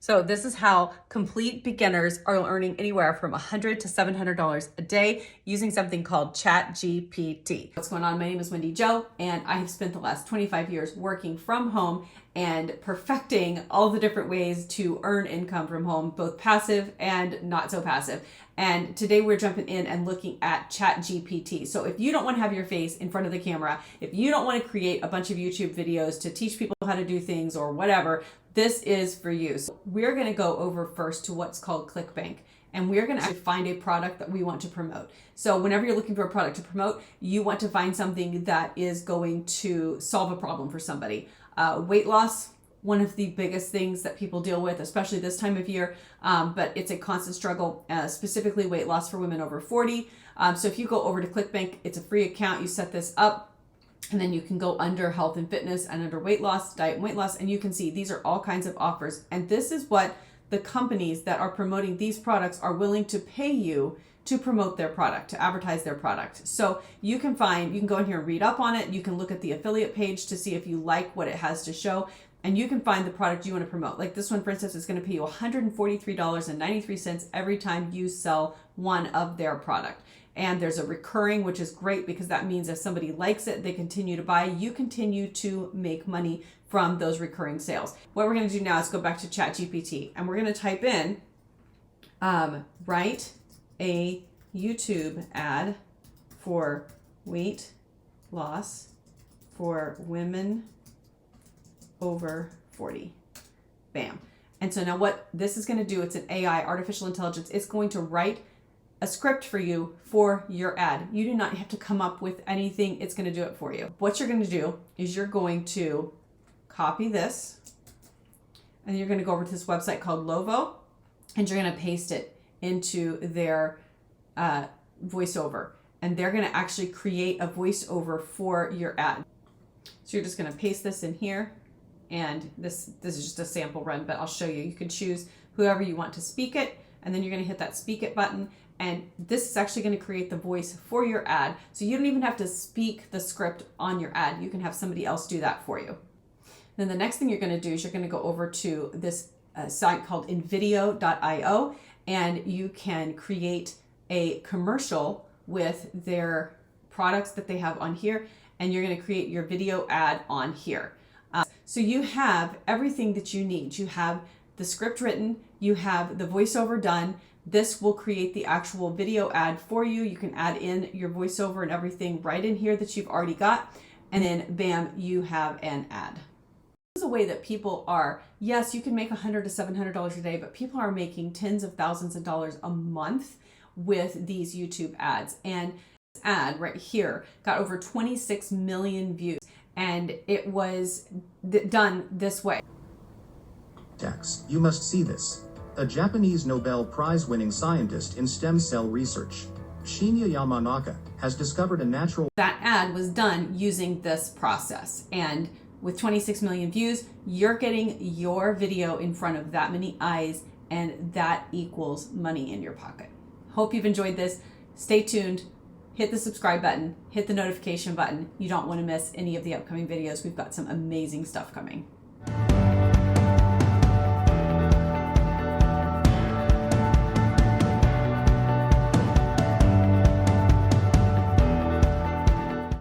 So this is how complete beginners are earning anywhere from $100 to $700 a day using something called ChatGPT. What's going on? My name is Wendy Joe, and I have spent the last 25 years working from home and perfecting all the different ways to earn income from home, both passive and not so passive. And today we're jumping in and looking at ChatGPT. So if you don't want to have your face in front of the camera, if you don't want to create a bunch of YouTube videos to teach people how to do things or whatever, this is for you. So we're going to go over first to what's called ClickBank, and we're going to actually find a product that we want to promote. So whenever you're looking for a product to promote, you want to find something that is going to solve a problem for somebody. Weight loss, one of the biggest things that people deal with, especially this time of year, but it's a constant struggle, specifically weight loss for women over 40. So if you go over to ClickBank, it's a free account. You set this up, and then you can go under health and fitness and under weight loss, diet and weight loss, and you can see these are all kinds of offers. And this is what the companies that are promoting these products are willing to pay you to promote their product, to advertise their product. So you can go in here and read up on it. You can look at the affiliate page to see if you like what it has to show, and you can find the product you want to promote. Like this one, for instance, is going to pay you $143.93 every time you sell one of their product. And there's a recurring, which is great because that means if somebody likes it, they continue to buy, you continue to make money from those recurring sales. What we're going to do now is go back to ChatGPT, and we're going to type in, write a YouTube ad for weight loss for women over 40. Bam. And so now what this is going to do, it's an AI, artificial intelligence. It's going to write a script for you for your ad. You do not have to come up with anything. It's going to do it for you. What you're going to do is you're going to copy this, and you're going to go over to this website called Lovo, and you're going to paste it into their voiceover, and they're going to actually create a voiceover for your ad. So you're just going to paste this in here, and this is just a sample run, but I'll show you. You can choose whoever you want to speak it, and then you're going to hit that speak it button, and this is actually going to create the voice for your ad. So you don't even have to speak the script on your ad. You can have somebody else do that for you. Then the next thing you're going to do is you're going to go over to this site called invideo.io, and you can create a commercial with their products that they have on here, and you're going to create your video ad on here. So you have everything that you need. You have the script written, you have the voiceover done. This will create the actual video ad for you. You can add in your voiceover and everything right in here that you've already got. And then bam, you have an ad. This is a way that people are, yes, you can make $100 to $700 a day, but people are making tens of thousands of dollars a month with these YouTube ads. And this ad right here got over 26 million views, and it was done this way. Tex, you must see this. A Japanese Nobel Prize-winning scientist in stem cell research, Shinya Yamanaka, has discovered a natural... That ad was done using this process, and with 26 million views, you're getting your video in front of that many eyes, and that equals money in your pocket. Hope you've enjoyed this. Stay tuned. Hit the subscribe button. Hit the notification button. You don't want to miss any of the upcoming videos. We've got some amazing stuff coming.